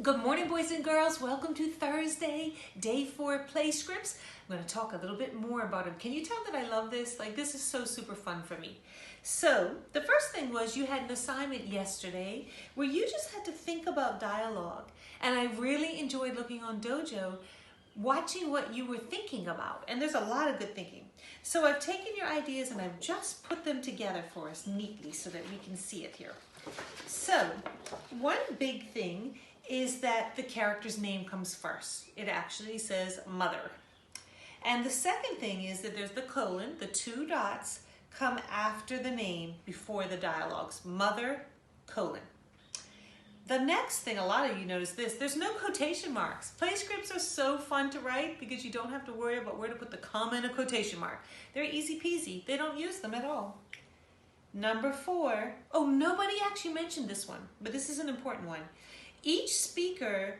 Good morning, boys and girls. Welcome to Thursday, day 4 play scripts. I'm going to talk a little bit more about them. Can you tell that I love this? This is so super fun for me. So the first thing was you had an assignment yesterday where you just had to think about dialogue. And I really enjoyed looking on Dojo, watching what you were thinking about. And there's a lot of good thinking. So I've taken your ideas and I've just put them together for us neatly so that we can see it here. So one big thing is that the character's name comes first. It actually says mother. And the second thing is that there's the colon, the 2 dots come after the name before the dialogues. Mother, colon. The next thing, a lot of you notice this, there's no quotation marks. Play scripts are so fun to write because you don't have to worry about where to put the comma and a quotation mark. They're easy peasy. They don't use them at all. Number 4, oh, nobody actually mentioned this one, but this is an important one. Each speaker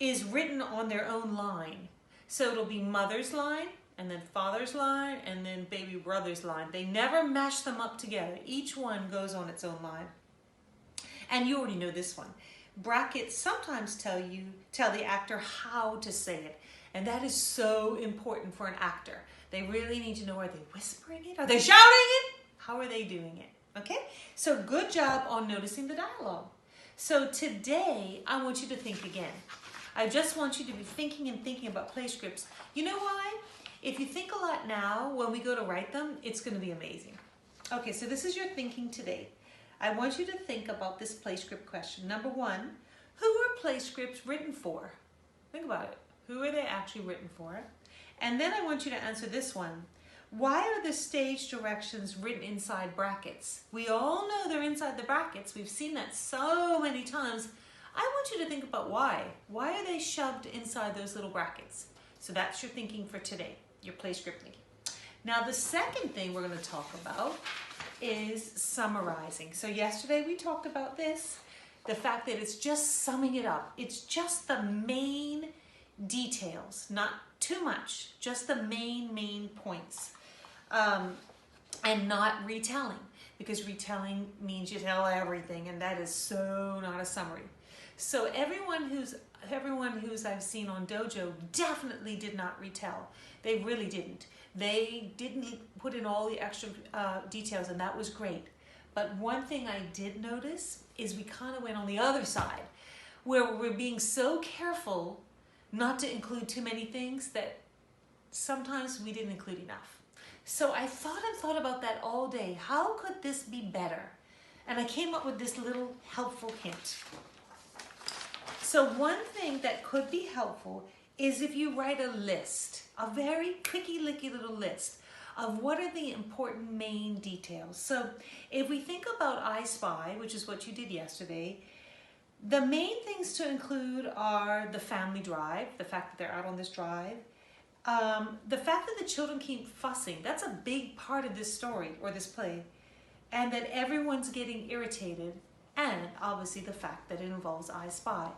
is written on their own line. So it'll be mother's line, and then father's line, and then baby brother's line. They never mash them up together. Each one goes on its own line. And you already know this one. Brackets sometimes tell the actor how to say it. And that is so important for an actor. They really need to know, are they whispering it? Are they shouting it? How are they doing it? Okay? So good job on noticing the dialogue. So today, I want you to think again. I just want you to be thinking and thinking about play scripts. You know why? If you think a lot now, when we go to write them, it's going to be amazing. Okay, so this is your thinking today. I want you to think about this play script question. Number 1, who are play scripts written for? Think about it. Who are they actually written for? And then I want you to answer this one. Why are the stage directions written inside brackets? We all know they're inside the brackets. We've seen that so many times. I want you to think about why. Why are they shoved inside those little brackets? So that's your thinking for today, your play script thinking. Now the second thing we're going to talk about is summarizing. So yesterday we talked about this, the fact that it's just summing it up. It's just the main details, not too much, just the main points. And not retelling, because retelling means you tell everything, and that is so not a summary. So everyone who's I've seen on Dojo definitely did not retell. They really didn't. They didn't put in all the extra details, and that was great. But one thing I did notice is we kind of went on the other side, where we're being so careful not to include too many things that sometimes we didn't include enough. So I thought about that all day. How could this be better? And I came up with this little helpful hint. So one thing that could be helpful is if you write a list, a very quicky-licky little list of what are the important main details. So if we think about I Spy, which is what you did yesterday, the main things to include are the family drive, the fact that they're out on this drive, the fact that the children keep fussing, that's a big part of this story or this play, and that everyone's getting irritated, and obviously the fact that it involves I Spy.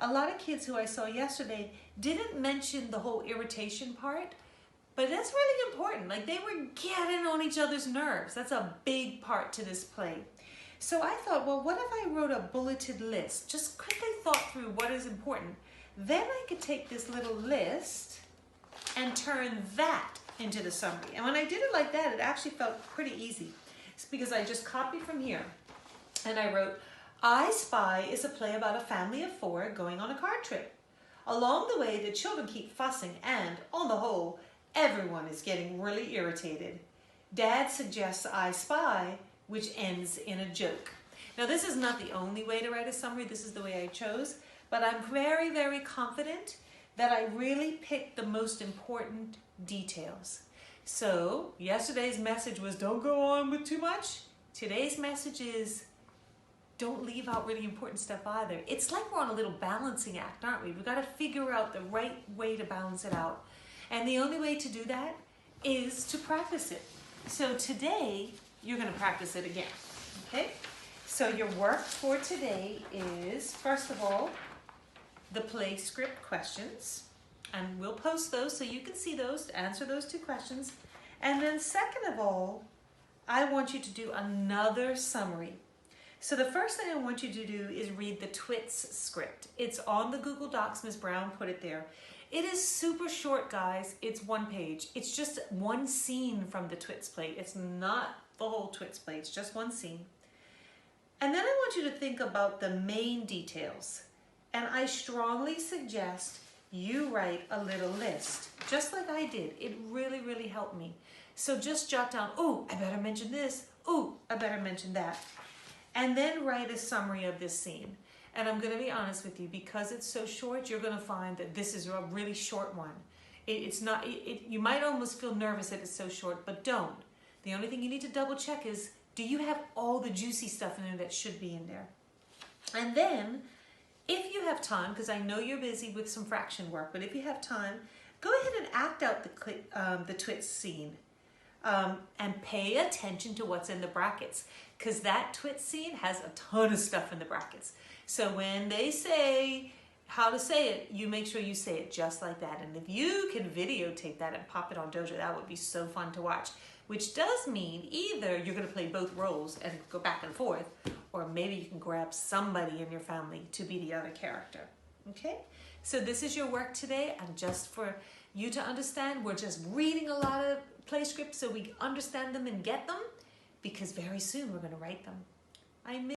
A lot of kids who I saw yesterday didn't mention the whole irritation part, but that's really important. They were getting on each other's nerves. That's a big part to this play. So I thought, well, what if I wrote a bulleted list? Just quickly thought through what is important. Then I could take this little list and turn that into the summary. And when I did it like that, it actually felt pretty easy. It's because I just copied from here and I wrote, I Spy is a play about a family of 4 going on a car trip. Along the way, the children keep fussing and, on the whole, everyone is getting really irritated. Dad suggests I Spy, which ends in a joke. Now, this is not the only way to write a summary. This is the way I chose, but I'm very, very confident that I really picked the most important details. So yesterday's message was don't go on with too much. Today's message is don't leave out really important stuff either. It's like we're on a little balancing act, aren't we? We've got to figure out the right way to balance it out. And the only way to do that is to practice it. So today, you're going to practice it again, okay? So your work for today is, first of all, the play script questions, and we'll post those so you can see those, to answer those 2 questions. And then second of all, I want you to do another summary. So the first thing I want you to do is read the Twits script. It's on the Google Docs. Ms. Brown put it there. It is super short, guys. It's 1 page. It's just one scene from the Twits play. It's not the whole Twits play. It's just one scene. And then I want you to think about the main details. And I strongly suggest you write a little list, just like I did. It really, really helped me. So just jot down, oh, I better mention this. Oh, I better mention that. And then write a summary of this scene. And I'm going to be honest with you, because it's so short, you're going to find that this is a really short one. You might almost feel nervous that it's so short, but don't. The only thing you need to double check is, do you have all the juicy stuff in there that should be in there? And then, if you have time, because I know you're busy with some fraction work, but if you have time, go ahead and act out the Twits scene. And pay attention to what's in the brackets, because that Twits scene has a ton of stuff in the brackets. So when they say how to say it, you make sure you say it just like that. And if you can videotape that and pop it on Dojo, that would be so fun to watch. Which does mean either you're going to play both roles and go back and forth, or maybe you can grab somebody in your family to be the other character. Okay? So this is your work today, and just for you to understand, we're just reading a lot of play scripts so we understand them and get them, because very soon we're going to write them. I miss